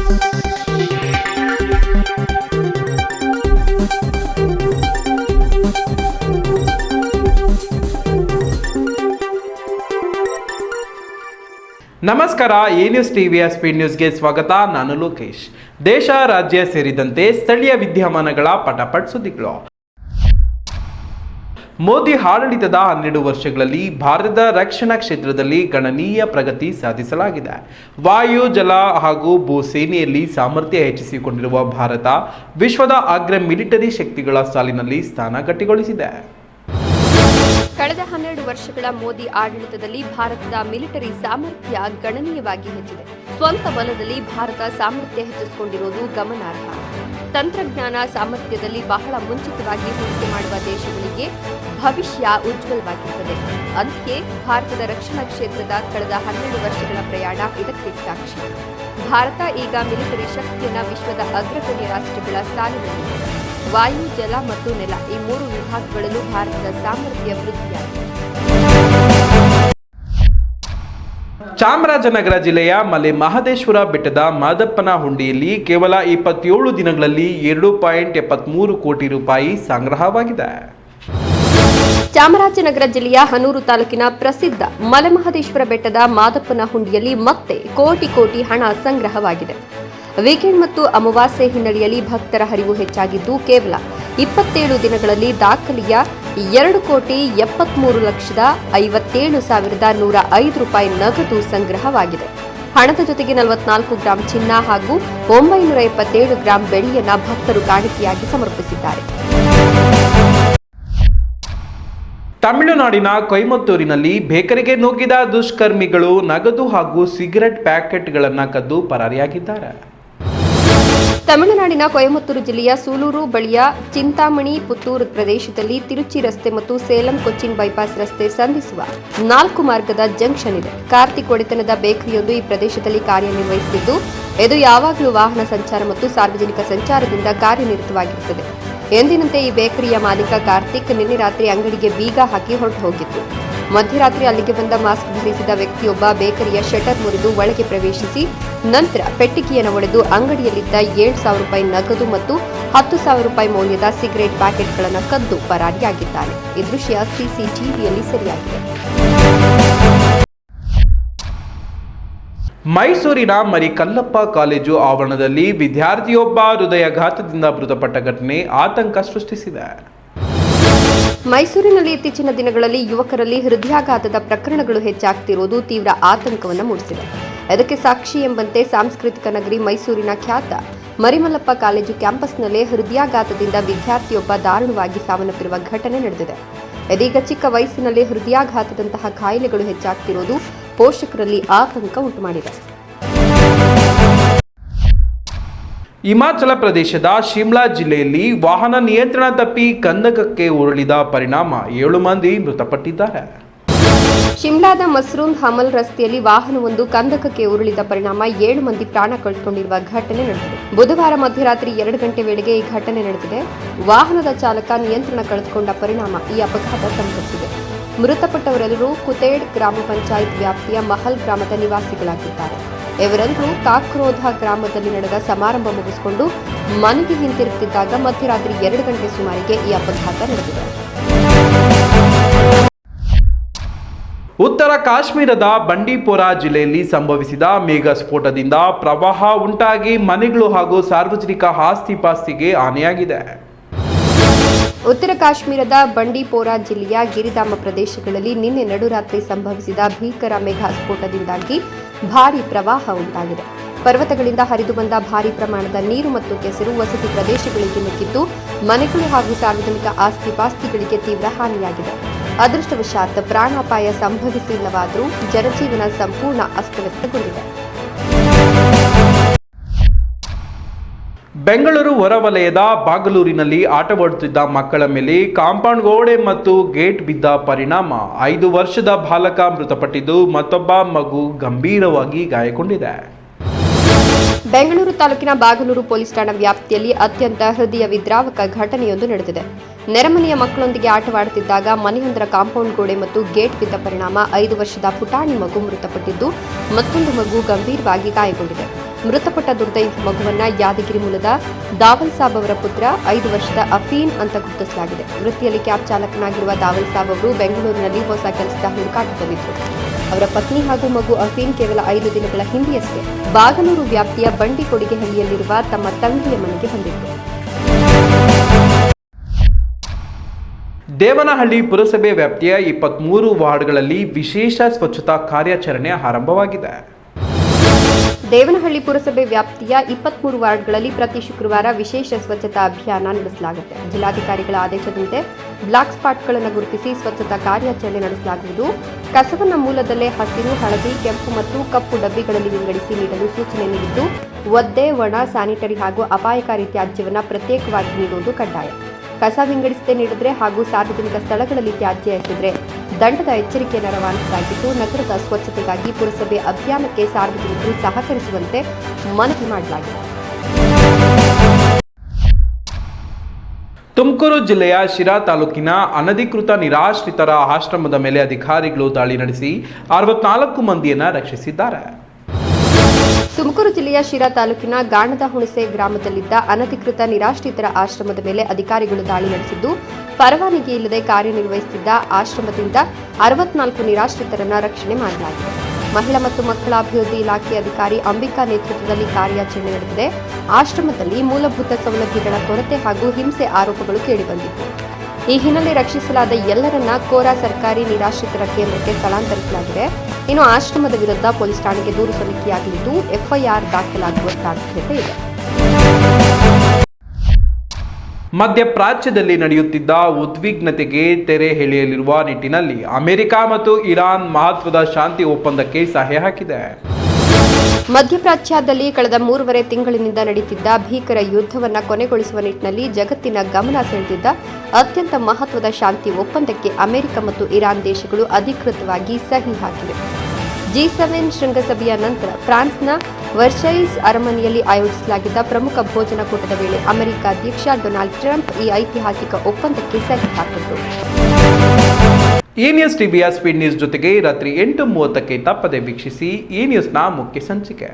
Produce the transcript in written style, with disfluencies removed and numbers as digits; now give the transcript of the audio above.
ನಮಸ್ಕಾರ, A news ಟಿವಿಯ speed ನ್ಯೂಸ್ಗೆ ಸ್ವಾಗತ. ನಾನು ಲೋಕೇಶ್. ದೇಶ, ರಾಜ್ಯ ಸೇರಿದಂತೆ ಸ್ಥಳೀಯ ವಿದ್ಯಮಾನಗಳ ಪಟಾಪಟ್ ಸುದ್ದಿಗಳು. ಮೋದಿ ಆಡಳಿತದ 12 ವರ್ಷಗಳಲ್ಲಿ ಭಾರತದ ರಕ್ಷಣಾ ಕ್ಷೇತ್ರದಲ್ಲಿ ಗಣನೀಯ ಪ್ರಗತಿ ಸಾಧಿಸಲಾಗಿದೆ. ವಾಯು, ಜಲ ಹಾಗೂ ಭೂ ಸೇನೆಯಲ್ಲಿ ಸಾಮರ್ಥ್ಯ ಹೆಚ್ಚಿಸಿಕೊಂಡಿರುವ ಭಾರತ ವಿಶ್ವದ ಅಗ್ರ ಮಿಲಿಟರಿ ಶಕ್ತಿಗಳ ಸಾಲಿನಲ್ಲಿ ಸ್ಥಾನ ಗಟ್ಟಿಗೊಳಿಸಿದೆ. ಕಳೆದ 12 ವರ್ಷಗಳ ಮೋದಿ ಆಡಳಿತದಲ್ಲಿ ಭಾರತದ ಮಿಲಿಟರಿ ಸಾಮರ್ಥ್ಯ ಗಣನೀಯವಾಗಿ ಹೆಚ್ಚಿದೆ. ಸ್ವಂತ ಬಲದಲ್ಲಿ ಭಾರತ ಸಾಮರ್ಥ್ಯ ಹೆಚ್ಚಿಸಿಕೊಂಡಿರುವುದು ಗಮನಾರ್ಹ. ತಂತ್ರಜ್ಞಾನ ಸಾಮರ್ಥ್ಯದಲ್ಲಿ ಬಹಳ ಮುಂಚಿತವಾಗಿ ಹೂಡಿಕೆ ಮಾಡುವ ದೇಶಗಳಿಗೆ ಭವಿಷ್ಯ ಉಜ್ವಲವಾಗಿರುತ್ತದೆ. ಅಂತೆಯೇ ಭಾರತದ ರಕ್ಷಣಾ ಕ್ಷೇತ್ರದ ಕಳೆದ 12 ವರ್ಷಗಳ ಪ್ರಯಾಣ ಇದಕ್ಕೆ ಸಾಕ್ಷಿ. ಭಾರತ ಈಗ ಮಿಲಿಟರಿ ಶಕ್ತಿಯನ್ನು ವಿಶ್ವದ ಅಗ್ರಗಣ್ಯ ರಾಷ್ಟ್ರಗಳ ಸಾಲಿನಲ್ಲಿದೆ. ವಾಯು, ಜಲ ಮತ್ತು ನೆಲ ಈ 3 ವಿಭಾಗಗಳಲ್ಲೂ ಭಾರತದ ಸಾಮರ್ಥ್ಯ ವೃದ್ಧಿಯಾಗಿದೆ. ಚಾಮರಾಜನಗರ ಜಿಲ್ಲೆಯ ಮಲೆ ಮಹದೇಶ್ವರ ಬೆಟ್ಟದ ಮಾದಪ್ಪನ ಹುಂಡಿಯಲ್ಲಿ ಕೇವಲ 27 ದಿನಗಳಲ್ಲಿ 2.73 ಕೋಟಿ ರೂಪಾಯಿ ಸಂಗ್ರಹವಾಗಿದೆ. ಚಾಮರಾಜನಗರ ಜಿಲ್ಲೆಯ ಹನೂರು ತಾಲೂಕಿನ ಪ್ರಸಿದ್ಧ ಮಲೆಮಹದೇಶ್ವರ ಬೆಟ್ಟದ ಮಾದಪ್ಪನ ಹುಂಡಿಯಲ್ಲಿ ಮತ್ತೆ ಕೋಟಿ ಹಣ ಸಂಗ್ರಹವಾಗಿದೆ. ವೀಕೆಂಡ್ ಮತ್ತು ಅಮಾವಾಸ್ಯೆ ಹಿನ್ನೆಲೆಯಲ್ಲಿ ಭಕ್ತರ ಹರಿವು ಹೆಚ್ಚಾಗಿದ್ದು ಕೇವಲ 27 ದಿನಗಳಲ್ಲಿ ದಾಖಲೆಯ 2,73,57,105 ರೂಪಾಯಿ ನಗದು ಸಂಗ್ರಹವಾಗಿದೆ. ಹಣದ ಜೊತೆಗೆ 44 ಗ್ರಾಂ ಚಿನ್ನ ಹಾಗೂ 977 ಗ್ರಾಂ ಬೆಳ್ಳಿಯನ್ನ ಭಕ್ತರು ಕಾಣಿಕೆಯಾಗಿ ಸಮರ್ಪಿಸಿದ್ದಾರೆ. ತಮಿಳುನಾಡಿನ ಕೊಯಮತ್ತೂರಿನಲ್ಲಿ ಬೇಕರಿಗೆ ನುಗ್ಗಿದ ದುಷ್ಕರ್ಮಿಗಳು ನಗದು ಹಾಗೂ ಸಿಗರೆಟ್ ಪ್ಯಾಕೆಟ್ಗಳನ್ನು ಕದ್ದು ಪರಾರಿಯಾಗಿದ್ದಾರೆ. ತಮಿಳುನಾಡಿನ ಕೊಯಮತ್ತೂರು ಜಿಲ್ಲೆಯ ಸೂಲೂರು ಬಳಿಯ ಚಿಂತಾಮಣಿ ಪುತ್ತೂರು ಪ್ರದೇಶದಲ್ಲಿ ತಿರುಚಿ ರಸ್ತೆ ಮತ್ತು ಸೇಲಂ ಕೊಚ್ಚಿನ್ ಬೈಪಾಸ್ ರಸ್ತೆ ಸಂಧಿಸುವ 4 ಮಾರ್ಗದ ಜಂಕ್ಷನ್ ಇದೆ. ಕಾರ್ತಿಕ್ ಒಡೆತನದ ಬೇಕರಿಯೊಂದು ಈ ಪ್ರದೇಶದಲ್ಲಿ ಕಾರ್ಯನಿರ್ವಹಿಸುತ್ತಿದ್ದು, ಇದು ಯಾವಾಗಲೂ ವಾಹನ ಸಂಚಾರ ಮತ್ತು ಸಾರ್ವಜನಿಕ ಸಂಚಾರದಿಂದ ಕಾರ್ಯನಿರತವಾಗಿರುತ್ತದೆ. ಎಂದಿನಂತೆ ಈ ಬೇಕರಿಯ ಮಾಲೀಕ ಕಾರ್ತಿಕ್ ನಿನ್ನೆ ರಾತ್ರಿ ಅಂಗಡಿಗೆ ಬೀಗ ಹಾಕಿ ಹೊರಟು ಹೋಗಿತ್ತು. ಮಧ್ಯರಾತ್ರಿ ಅಲ್ಲಿಗೆ ಬಂದ ಮಾಸ್ಕ್ ಧರಿಸಿದ ವ್ಯಕ್ತಿಯೊಬ್ಬ ಬೇಕರಿಯ ಶಟರ್ ಮುರಿದು ಒಳಗೆ ಪ್ರವೇಶಿಸಿ ನಂತರ ಪೆಟ್ಟಿಗೆಯನ್ನು ಒಡೆದು ಅಂಗಡಿಯಲ್ಲಿದ್ದ 7,000 ರೂಪಾಯಿ ನಗದು ಮತ್ತು 10,000 ರೂಪಾಯಿ ಮೌಲ್ಯದ ಸಿಗರೆಟ್ ಪ್ಯಾಕೆಟ್ಗಳನ್ನು ಕದ್ದು ಪರಾರಿಯಾಗಿದ್ದಾನೆ. ಈ ದೃಶ್ಯ ಸಿಸಿಟಿವಿಯಲ್ಲಿ ಸೆರೆಯಾಗಿದೆ. ಮೈಸೂರಿನ ಮರಿಕಲ್ಲಪ್ಪ ಕಾಲೇಜು ಆವರಣದಲ್ಲಿ ವಿದ್ಯಾರ್ಥಿಯೊಬ್ಬ ಹೃದಯಾಘಾತದಿಂದ ಮೃತಪಟ್ಟ ಘಟನೆ ಆತಂಕ ಸೃಷ್ಟಿಸಿದೆ. ಮೈಸೂರಿನಲ್ಲಿ ಇತ್ತೀಚಿನ ದಿನಗಳಲ್ಲಿ ಯುವಕರಲ್ಲಿ ಹೃದಯಾಘಾತದ ಪ್ರಕರಣಗಳು ಹೆಚ್ಚಾಗ್ತಿರುವುದು ತೀವ್ರ ಆತಂಕವನ್ನು ಮೂಡಿಸಿದೆ. ಇದಕ್ಕೆ ಸಾಕ್ಷಿ ಎಂಬಂತೆ ಸಾಂಸ್ಕೃತಿಕ ನಗರಿ ಮೈಸೂರಿನ ಖ್ಯಾತ ಮರಿಮಲ್ಲಪ್ಪ ಕಾಲೇಜು ಕ್ಯಾಂಪಸ್ನಲ್ಲೇ ಹೃದಯಾಘಾತದಿಂದ ವಿದ್ಯಾರ್ಥಿಯೊಬ್ಬ ದಾರುಣವಾಗಿ ಸಾವನ್ನಪ್ಪಿರುವ ಘಟನೆ ನಡೆದಿದೆ. ಇದೀಗ ಚಿಕ್ಕ ವಯಸ್ಸಿನಲ್ಲಿ ಹೃದಯಾಘಾತದಂತಹ ಕಾಯಿಲೆಗಳು ಹೆಚ್ಚಾಗ್ತಿರುವುದು ಪೋಷಕರಲ್ಲಿ ಆತಂಕ ಉಂಟುಮಾಡಿದೆ. ಹಿಮಾಚಲ ಪ್ರದೇಶದ ಶಿಮ್ಲಾ ಜಿಲ್ಲೆಯಲ್ಲಿ ವಾಹನ ನಿಯಂತ್ರಣ ತಪ್ಪಿ ಕಂದಕಕ್ಕೆ ಉರುಳಿದ ಪರಿಣಾಮ 7 ಮಂದಿ ಮೃತಪಟ್ಟಿದ್ದಾರೆ. ಶಿಮ್ಲಾದ ಮಸ್ರೂನ್ ಹಮಲ್ ರಸ್ತೆಯಲ್ಲಿ ವಾಹನವೊಂದು ಕಂದಕಕ್ಕೆ ಉರುಳಿದ ಪರಿಣಾಮ 7 ಮಂದಿ ಪ್ರಾಣ ಕಳೆದುಕೊಂಡಿರುವ ಘಟನೆ ನಡೆದಿದೆ. ಬುಧವಾರ ಮಧ್ಯರಾತ್ರಿ 2 ಗಂಟೆ ವೇಳೆಗೆ ಈ ಘಟನೆ ನಡೆದಿದೆ. ವಾಹನದ ಚಾಲಕ ನಿಯಂತ್ರಣ ಕಳೆದುಕೊಂಡ ಪರಿಣಾಮ ಈ ಅಪಘಾತ ಸಂಭವಿಸಿದೆ. ಮೃತಪಟ್ಟವರೆಲ್ಲರೂ ಕುತೇಡ್ ಗ್ರಾಮ ಪಂಚಾಯತ್ ವ್ಯಾಪ್ತಿಯ ಮಹಲ್ ಗ್ರಾಮದ ನಿವಾಸಿಗಳಾಗಿದ್ದಾರೆ. ಇವರೆಲ್ಲರೂ ಕಾಕ್ರೋಧ ಗ್ರಾಮದಲ್ಲಿ ನಡೆದ ಸಮಾರಂಭ ಮುಗಿಸಿಕೊಂಡು ಮನೆಗೆ ಹಿಂತಿರುಗುತ್ತಿದ್ದಾಗ ಮಧ್ಯರಾತ್ರಿ 2 ಗಂಟೆ ಸುಮಾರಿಗೆ ಈ ಅಪಘಾತ ನಡೆದಿದೆ. ಉತ್ತರ ಕಾಶ್ಮೀರದ ಬಂಡೀಪೋರಾ ಜಿಲ್ಲೆಯಲ್ಲಿ ಸಂಭವಿಸಿದ ಮೇಘ ಸ್ಫೋಟದಿಂದ ಪ್ರವಾಹ ಉಂಟಾಗಿ ಮನೆಗಳು ಹಾಗೂ ಸಾರ್ವಜನಿಕ ಆಸ್ತಿ-ಪಾಸ್ತಿಗೆ ಹಾನಿಯಾಗಿದೆ. ಉತ್ತರ ಕಾಶ್ಮೀರದ ಬಂಡೀಪೋರಾ ಜಿಲ್ಲೆಯ ಗಿರಿಧಾಮ ಪ್ರದೇಶಗಳಲ್ಲಿ ನಿನ್ನೆ ನಡುರಾತ್ರಿ ಸಂಭವಿಸಿದ ಭೀಕರ ಮೇಘ ಸ್ಫೋಟದಿಂದಾಗಿ ಭಾರೀ ಪ್ರವಾಹ ಉಂಟಾಗಿದೆ. ಪರ್ವತಗಳಿಂದ ಹರಿದು ಬಂದ ಭಾರೀ ಪ್ರಮಾಣದ ನೀರು ಮತ್ತು ಕೆಸರು ವಸತಿ ಪ್ರದೇಶಗಳಿಗೆ ನುಗ್ಗಿದ್ದು ಮನೆಗಳು ಹಾಗೂ ಸಾರ್ವಜನಿಕ ಆಸ್ತಿ-ಪಾಸ್ತಿಗಳಿಗೆ ತೀವ್ರ ಹಾನಿಯಾಗಿದೆ. ಅದೃಷ್ಟವಶಾತ್ ಪ್ರಾಣಾಪಾಯ ಸಂಭವಿಸಿಲ್ಲವಾದರೂ ಜನಜೀವನ ಸಂಪೂರ್ಣ ಅಸ್ತವ್ಯಸ್ತಗೊಂಡಿದೆ. ಬೆಂಗಳೂರು ಹೊರವಲಯದ ಬಾಗಲೂರಿನಲ್ಲಿ ಆಟವಾಡುತ್ತಿದ್ದ ಮಕ್ಕಳ ಮೇಲೆ ಕಾಂಪೌಂಡ್ ಗೋಡೆ ಮತ್ತು ಗೇಟ್ ಬಿದ್ದ ಪರಿಣಾಮ 5 ವರ್ಷದ ಬಾಲಕ ಮೃತಪಟ್ಟಿದ್ದು ಮತ್ತೊಬ್ಬ ಮಗು ಗಂಭೀರವಾಗಿ ಗಾಯಗೊಂಡಿದೆ. ಬೆಂಗಳೂರು ತಾಲೂಕಿನ ಬಾಗಲೂರು ಪೊಲೀಸ್ ಠಾಣಾ ವ್ಯಾಪ್ತಿಯಲ್ಲಿ ಅತ್ಯಂತ ಹೃದಯ ವಿದ್ರಾವಕ ಘಟನೆಯೊಂದು ನಡೆದಿದೆ. ನೆರೆಮನೆಯ ಮಕ್ಕಳೊಂದಿಗೆ ಆಟವಾಡುತ್ತಿದ್ದಾಗ ಮನೆಯೊಂದರ ಕಾಂಪೌಂಡ್ ಗೋಡೆ ಮತ್ತು ಗೇಟ್ ಬಿದ್ದ ಪರಿಣಾಮ 5 ವರ್ಷದ ಪುಟಾಣಿ ಮಗು ಮೃತಪಟ್ಟಿದ್ದು ಮತ್ತೊಂದು ಮಗು ಗಂಭೀರವಾಗಿ ಗಾಯಗೊಂಡಿದೆ. ಮೃತಪಟ್ಟ ದುರ್ದೈವಿ ಮಗುವನ್ನ ಯಾದಗಿರಿ ಮೂಲದ ದಾವಲ್ ಸಾಬ್ ಅವರ ಪುತ್ರ 5 ವರ್ಷದ ಅಫೀನ್ ಅಂತ ಗುರುತಿಸಲಾಗಿದೆ. ವೃತ್ತಿಯಲ್ಲಿ ಕ್ಯಾಬ್ ಚಾಲಕನಾಗಿರುವ ದಾವಲ್ ಸಾಬ್ ಅವರು ಬೆಂಗಳೂರಿನಲ್ಲಿ ಹೊಸ ಕೆಲಸದ ಹುಡುಕಾಟದಲ್ಲಿದ್ದರು. ಅವರ ಪತ್ನಿ ಹಾಗೂ ಮಗು ಅಫೀನ್ ಕೇವಲ 5 ದಿನಗಳ ಹಿಂದೆಯಷ್ಟೇ ಬಾಗಲೂರು ವ್ಯಾಪ್ತಿಯ ಬಂಡಿಕೊಡಿಗೆಹಳ್ಳಿಯಲ್ಲಿರುವ ತಮ್ಮ ತಂಗಿಯ ಮನೆಗೆ ಬಂದಿದ್ದರು. ದೇವನಹಳ್ಳಿ ಪುರಸಭೆ ವ್ಯಾಪ್ತಿಯ 23 ವಾರ್ಡ್ಗಳಲ್ಲಿ ವಿಶೇಷ ಸ್ವಚ್ಛತಾ ಕಾರ್ಯಾಚರಣೆ ಆರಂಭವಾಗಿದೆ. ದೇವನಹಳ್ಳಿ ಪುರಸಭೆ ವ್ಯಾಪ್ತಿಯ 23 ವಾರ್ಡ್ಗಳಲ್ಲಿ ಪ್ರತಿ ಶುಕ್ರವಾರ ವಿಶೇಷ ಸ್ವಚ್ಛತಾ ಅಭಿಯಾನ ನಡೆಸಲಾಗುತ್ತೆ. ಜಿಲ್ಲಾಧಿಕಾರಿಗಳ ಆದೇಶದಂತೆ ಬ್ಲಾಕ್ ಸ್ಪಾಟ್ಗಳನ್ನು ಗುರುತಿಸಿ ಸ್ವಚ್ಛತಾ ಕಾರ್ಯಾಚರಣೆ ನಡೆಸಲಾಗುವುದು. ಕಸವನ್ನು ಮೂಲದಲ್ಲೇ ಹಸಿರು, ಹಳದಿ, ಕೆಂಪು ಮತ್ತು ಕಪ್ಪು ಡಬ್ಬಿಗಳಲ್ಲಿ ವಿಂಗಡಿಸಿ ನೀಡಲು ಸೂಚನೆ ನೀಡಿದ್ದು, ಒದ್ದೆ, ಒಣ, ಸ್ಯಾನಿಟರಿ ಹಾಗೂ ಅಪಾಯಕಾರಿ ತ್ಯಾಜ್ಯವನ್ನು ಪ್ರತ್ಯೇಕವಾಗಿ ನೀಡುವುದು ಕಡ್ಡಾಯ. ಕಸ ವಿಂಗಡಿಸದೆ ನೀಡಿದ್ರೆ ಹಾಗೂ ಸಾರ್ವಜನಿಕ ಸ್ಥಳಗಳಲ್ಲಿ ತ್ಯಾಜ್ಯ ಎಸೆದರೆ ದಂಡದ ಎಚ್ಚರಿಕೆಯನ್ನು ರವಾನಿಸಲಾಗಿದ್ದು, ನಗರದ ಸ್ವಚ್ಛತೆಗಾಗಿ ಪುರಸಭೆ ಅಭಿಯಾನಕ್ಕೆ ಸಾರ್ವಜನಿಕರು ಸಹಕರಿಸುವಂತೆ ಮನವಿ ಮಾಡಲಾಗಿದೆ. ತುಮಕೂರು ಜಿಲ್ಲೆಯ ಶಿರಾ ತಾಲೂಕಿನ ಅನಧಿಕೃತ ನಿರಾಶ್ರಿತರ ಆಶ್ರಮದ ಮೇಲೆ ಅಧಿಕಾರಿಗಳು ದಾಳಿ ನಡೆಸಿ 64 ಮಂದಿಯನ್ನು ರಕ್ಷಿಸಿದ್ದಾರೆ. ತುಮಕೂರು ಜಿಲ್ಲೆಯ ಶಿರಾ ತಾಲೂಕಿನ ಗಾಣದ ಹುಣಸೆ ಗ್ರಾಮದಲ್ಲಿದ್ದ ಅನಧಿಕೃತ ನಿರಾಶ್ರಿತರ ಆಶ್ರಮದ ಮೇಲೆ ಅಧಿಕಾರಿಗಳು ದಾಳಿ ನಡೆಸಿದ್ದು, ಪರವಾನಗಿ ಇಲ್ಲದೆ ಕಾರ್ಯನಿರ್ವಹಿಸುತ್ತಿದ್ದ ಆಶ್ರಮದಿಂದ 64 ನಿರಾಶ್ರಿತರನ್ನ ರಕ್ಷಣೆ ಮಾಡಲಾಗಿದೆ. ಮಹಿಳಾ ಮತ್ತು ಮಕ್ಕಳ ಅಭಿವೃದ್ಧಿ ಇಲಾಖೆ ಅಧಿಕಾರಿ ಅಂಬಿಕಾ ನೇತೃತ್ವದಲ್ಲಿ ಕಾರ್ಯಾಚರಣೆ ನಡೆದಿದೆ. ಆಶ್ರಮದಲ್ಲಿ ಮೂಲಭೂತ ಸೌಲಭ್ಯಗಳ ಕೊರತೆ ಹಾಗೂ ಹಿಂಸೆ ಆರೋಪಗಳು ಕೇಳಿಬಂದಿತ್ತು. ಈ ಹಿನ್ನೆಲೆ ರಕ್ಷಿಸಲಾದ ಎಲ್ಲರನ್ನ ಕೋರಾ ಸರ್ಕಾರಿ ನಿರಾಶ್ರಿತರ ಕೇಂದ್ರಕ್ಕೆ ಸ್ಥಳಾಂತರಿಸಲಾಗಿದೆ. ಇನ್ನು ಆಶ್ರಮದ ವಿರುದ್ಧ ಪೊಲೀಸ್ ಠಾಣೆಗೆ ದೂರು ಸಲ್ಲಿಕೆಯಾಗಲಿದ್ದು, ಎಫ್ಐಆರ್ ದಾಖಲಾಗುವ ಸಾಧ್ಯತೆ ಇದೆ. ಮಧ್ಯಪ್ರಾಚ್ಯದಲ್ಲಿ ನಡೆಯುತ್ತಿದ್ದ ಉದ್ವಿಗ್ನತೆಗೆ ತೆರೆ ಎಳೆಯಲಿರುವ ನಿಟ್ಟಿನಲ್ಲಿ ಅಮೆರಿಕ ಮತ್ತು ಇರಾನ್ ಮಹತ್ವದ ಶಾಂತಿ ಒಪ್ಪಂದಕ್ಕೆ ಸಹಿ ಹಾಕಿದೆ. ಮಧ್ಯಪ್ರಾಚ್ಯದಲ್ಲಿ ಕಳೆದ 3.5 ತಿಂಗಳಿನಿಂದ ನಡೆಯುತ್ತಿದ್ದ ಭೀಕರ ಯುದ್ಧವನ್ನು ಕೊನೆಗೊಳಿಸುವ ನಿಟ್ಟಿನಲ್ಲಿ ಜಗತ್ತಿನ ಗಮನ ಸೆಳೆದಿದ್ದ ಅತ್ಯಂತ ಮಹತ್ವದ ಶಾಂತಿ ಒಪ್ಪಂದಕ್ಕೆ ಅಮೆರಿಕ ಮತ್ತು ಇರಾನ್ ದೇಶಗಳು ಅಧಿಕೃತವಾಗಿ ಸಹಿ ಹಾಕಿವೆ. G7 ಶೃಂಗಸಭೆಯ ನಂತರ ಫ್ರಾನ್ಸ್ನ ವರ್ಸೈಲ್ಸ್ ಅರಮನೆಯಲ್ಲಿ ಆಯೋಜಿಸಲಾಗಿದ್ದ ಪ್ರಮುಖ ಭೋಜನಕೂಟದ ವೇಳೆ ಅಮೆರಿಕ ಅಧ್ಯಕ್ಷ ಡೊನಾಲ್ಡ್ ಟ್ರಂಪ್ ಈ ಐತಿಹಾಸಿಕ ಒಪ್ಪಂದಕ್ಕೆ ಸಹಿ ಹಾಕಿದರು. ಈ ನ್ಯೂಸ್ ಟಿವಿಯ ಸ್ಪೀಡ್ ನ್ಯೂಸ್ ಜೊತೆಗೆ ರಾತ್ರಿ 8:30ಕ್ಕೆ ತಪ್ಪದೆ ವೀಕ್ಷಿಸಿ ಈ ನ್ಯೂಸ್ನ ಮುಖ್ಯ ಸಂಚಿಕೆ.